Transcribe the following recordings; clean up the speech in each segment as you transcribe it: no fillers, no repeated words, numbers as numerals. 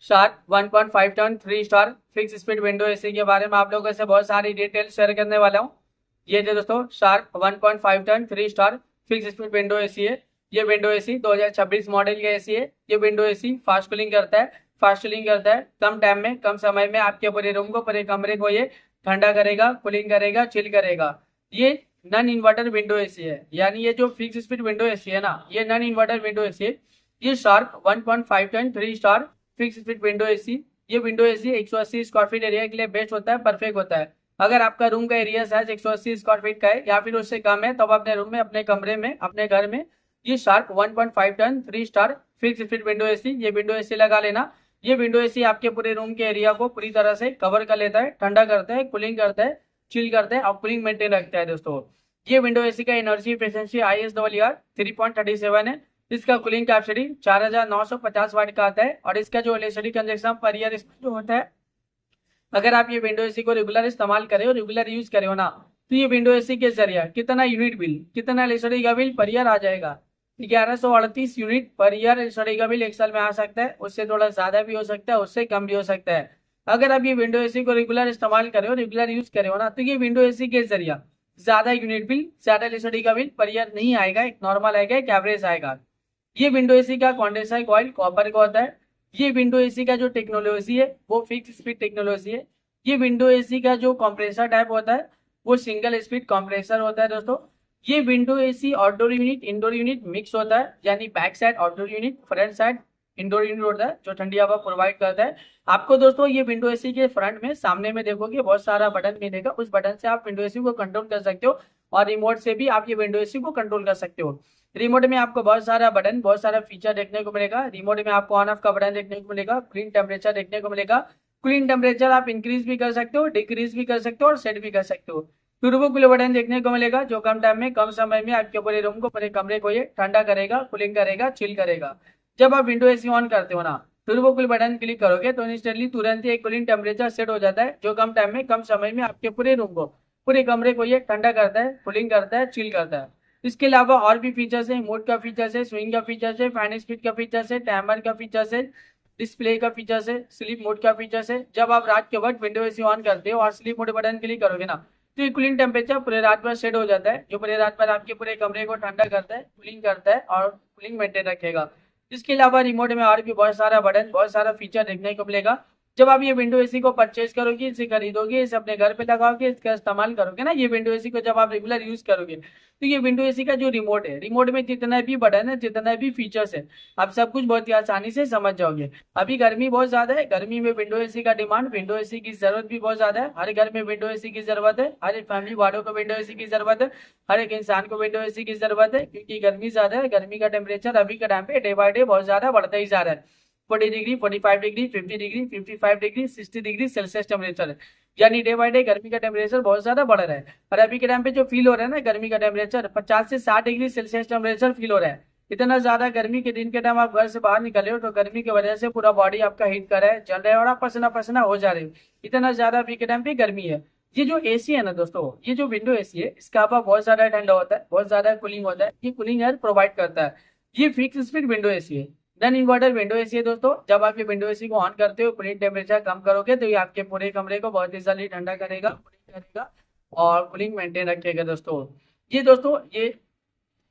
Shark 1.5 ton 3 star fix speed window AC के बारे में आप लोगों से बहुत सारी डिटेल शेयर करने वाला हूँ। ये जो दोस्तों Shark 1.5 ton 3 star fix speed window AC है। ये विंडो एसी 2026 मॉडल का एसी है। ये विंडो एसी फास्ट कूलिंग करता है, फास्ट कूलिंग करता है। कम टाइम में, कम समय में आपके पूरे रूम को, पूरे कमरे को ये ठंडा करेगा, कूलिंग करेगा, चिल करेगा। ये नॉन इन्वर्टर विंडो एसी है, यानी ये जो फिक्स स्पीड विंडो एसी है ना, ये नॉन इन्वर्टर विंडो एसी है। ये Shark 1.5 ton 3 star fix speed window AC, ये window AC 180 square feet area के लिए बेस्ट होता है, परफेक्ट होता है। अगर आपका रूम का एरिया साइज 180 स्क्वायर फीट का है या फिर उससे कम है, तो आप अपने रूम में, अपने कमरे में, अपने घर में ये Shark 1.5 ton 3 star fix speed window AC, ये विंडो एसी लगा लेना। ये विंडो एसी आपके पूरे रूम के एरिया को पूरी तरह से कवर कर लेता है, ठंडा करता है, कूलिंग करता है, चिल करता है और कूलिंग मेंटेन रखता है दोस्तों। ये विंडो एसी का एनर्जी एफिशिएंसी ISWR 3.37 है। इसका कूलिंग कैपेसिटी 4950 वाट का आता है और इसका जो इलेक्ट्रिसिटी कंजप्शन पर ईयर जो होता है, अगर आप ये विंडो एसी को रेगुलर इस्तेमाल करें और रेगुलर यूज करें हो ना, तो ये विंडो एसी के जरिए कितना यूनिट बिल, कितना इलेक्ट्रिसिटी का बिल पर ईयर आ जाएगा? 1138 यूनिट पर ईयर इलेक्ट्रिसिटी का बिल एक साल में आ सकता है। उससे थोड़ा ज्यादा भी हो सकता है, उससे कम भी हो सकता है। अगर आप ये विंडो एसी को रेगुलर इस्तेमाल करें और रेगुलर यूज करें हो ना, तो ये विंडो एसी के जरिए ज्यादा यूनिट बिल, ज्यादा इलेक्ट्रिसिटी का बिल पर ईयर नहीं आएगा, एक नॉर्मल आएगा, एक एवरेज आएगा। ये विंडो एसी का कंडेंसर कॉइल कॉपर का होता है। ये विंडो एसी का जो टेक्नोलॉजी है वो फिक्स स्पीड टेक्नोलॉजी है। ये विंडो एसी का जो कंप्रेसर टाइप होता है वो सिंगल स्पीड कंप्रेसर होता है दोस्तों। ये window AC outdoor unit, indoor unit mix होता है, यानी back side outdoor unit, front side indoor unit होता है जो ठंडी हवा प्रोवाइड करता है आपको दोस्तों। ये विंडो एसी के फ्रंट में, सामने में देखोगे बहुत सारा बटन मिलेगा, उस बटन से आप विंडो एसी को कंट्रोल कर सकते हो और रिमोट से भी आप ये विंडो एसी को कंट्रोल कर सकते हो। रिमोट में आपको बहुत सारा बटन, बहुत सारा फीचर देखने को मिलेगा। रिमोट में आपको ऑन ऑफ का बटन देखने को मिलेगा, क्लीन टेम्परेचर देखने को मिलेगा। क्लीन टेम्परेचर आप इंक्रीज भी कर सकते हो, डिक्रीज भी कर सकते हो और सेट भी कर सकते हो। टर्बो कूलर बटन देखने को मिलेगा जो कम टाइम में, कम समय में आपके पूरे रूम को, पूरे कमरे को ये ठंडा करेगा, कूलिंग करेगा, चिल करेगा। जब आप विंडो एसी ऑन करते हो ना, टर्बो कूलर बटन क्लिक करोगे तो इंस्टेंटली तुरंत ही एक कूलिंग टेम्परेचर सेट हो जाता है जो कम टाइम में, कम समय में आपके पूरे रूम को, पूरे कमरे को ये ठंडा करता है, कूलिंग करता है, चिल करता है। इसके अलावा और भी फीचर्स है, मोड का फीचर्स है, स्विंग का फीचर्स है, फैन स्पीड का फीचर्स है, टाइमर का फीचर्स है, डिस्प्ले का फीचर्स है, स्लीप मोड का फीचर्स है। जब आप रात के वक्त विंडो एसी ऑन करते हो और स्लीप मोड बटन क्लिक करोगे ना, तो ये कूलिंग टेम्परेचर पूरे रात भर सेट हो जाता है जो पूरे रात भर आपके पूरे कमरे को ठंडा करता है, कूलिंग करता है और कूलिंग मेंटेन रखेगा। इसके अलावा रिमोट में और भी बहुत सारा बटन, बहुत सारा फीचर देखने को मिलेगा। जब आप ये विंडो एसी को परचेज करोगे, इसे खरीदोगे, इसे अपने घर पे लगाओगे, इसका इस्तेमाल करोगे ना, ये विंडो एसी को जब आप रेगुलर यूज करोगे, तो ये विंडो एसी का जो रिमोट है, रिमोट में जितना भी बटन है, जितना भी फीचर्स है, आप सब कुछ बहुत ही आसानी से समझ जाओगे। अभी गर्मी बहुत ज्यादा है, गर्मी में विंडो एसी का डिमांड, विंडो एसी की जरूरत भी बहुत ज्यादा है। हर घर में विंडो एसी की जरूरत है, हर एक फैमिली वालों को विंडो एसी की जरूरत है, हर एक इंसान को विंडो एसी की जरूरत है, क्योंकि गर्मी ज्यादा है। गर्मी का टेम्परेचर अभी के टाइम पे डे बाय डे बहुत ज्यादा बढ़ता ही जा रहा है। 40 degree, 45 degree, 50 degree, 55 degree, 60 degree Celsius temperature है, यानी डे बाय डे गर्मी का टेम्परेचर बहुत ज्यादा बढ़ रहा है। और अभी के टाइम पे जो फील हो रहा है ना गर्मी का टेम्परेचर, 50 से 60 डिग्री सेल्सियस टेम्परेचर फील हो रहा है। इतना ज्यादा गर्मी के दिन के टाइम आप घर से बाहर निकले हो तो गर्मी की वजह से पूरा बॉडी आपका हीट कर रहा है, जल रहा है और आप पसीना पसीना हो जा रहे हो। इतना ज्यादा अभी के टाइम पे गर्मी है। ये जो एसी है ना दोस्तों, ये जो विंडो एसी है, इसका हवा बहुत ज्यादा ठंडा होता है, बहुत ज्यादा कूलिंग होता है, ये कूलिंग एयर प्रोवाइड करता है। ये फिक्स स्पीड विंडो एसी है, नॉन इन्वर्टर विंडो एसी है दोस्तों। जब आप ये विंडो एसी को ऑन करते हो, कूलिंग टेम्परेचर कम करोगे, तो ये आपके पूरे कमरे को बहुत ही जल्दी ठंडा करेगा, कूलिंग करेगा और कूलिंग मेंटेन रखेगा दोस्तों। ये दोस्तों,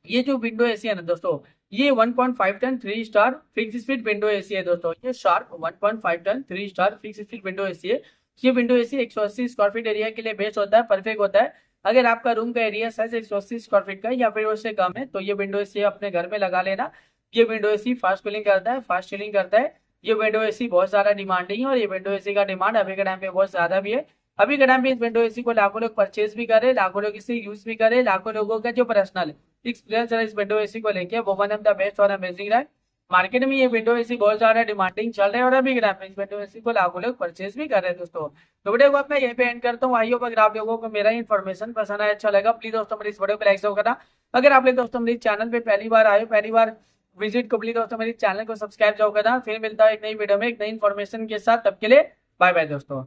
ये जो विंडो एसी है ना दोस्तों, ये 1.5 ton 3 star fix speed window AC है दोस्तों। ये Sharp 1.5 ton 3 star fix speed window AC है। ये window AC 180 square feet area के लिए बेस्ट होता है, परफेक्ट होता है। अगर आपका रूम का एरिया साइज 180 स्क्वायर फीट का या फिर उससे कम है, तो ये विंडो एसी अपने घर में लगा लेना। ये विंडो एसी फास्ट कूलिंग करता है, फास्ट चिलिंग करता है। ये विंडो एसी बहुत ज्यादा डिमांडिंग है और ये विंडो एसी का डिमांड अभी के टाइम पे बहुत ज्यादा भी है। अभी के टाइम पे इस विंडो एसी को लाखों लोग परचेज भी करे, लाखों लोग इसे यूज भी करे, लाखों लोगों का जो पर्सनल एक्सपीरियंस है इस विंडो एसी को लेके, वो वन ऑफ द बेस्ट और अमेजिंग रहा है। मार्केट में ये विंडो एसी बहुत ज्यादा डिमांडिंग चल रहा है और अभी के टाइम पे इस विंडो एसी को लाखों लोग परचेज भी कर रहे हैं दोस्तों। तो वीडियो को अब मैं यहीं पे एंड करता हूँ। आई होप अगर आप लोगों को मेरा इन्फॉर्मेशन पसंद आया, अच्छा लगा, प्लीज दोस्तों मेरी इस वीडियो को लाइक जरूर करना। अगर आप लोग दोस्तों मेरे चैनल पे पहली बार आए, पहली बार विजिट को, प्लीज दोस्तों मेरे चैनल को सब्सक्राइब जरूर करना। फिर मिलता है एक नई वीडियो में एक नई इन्फॉर्मेशन के साथ, तब के लिए बाय बाय दोस्तों।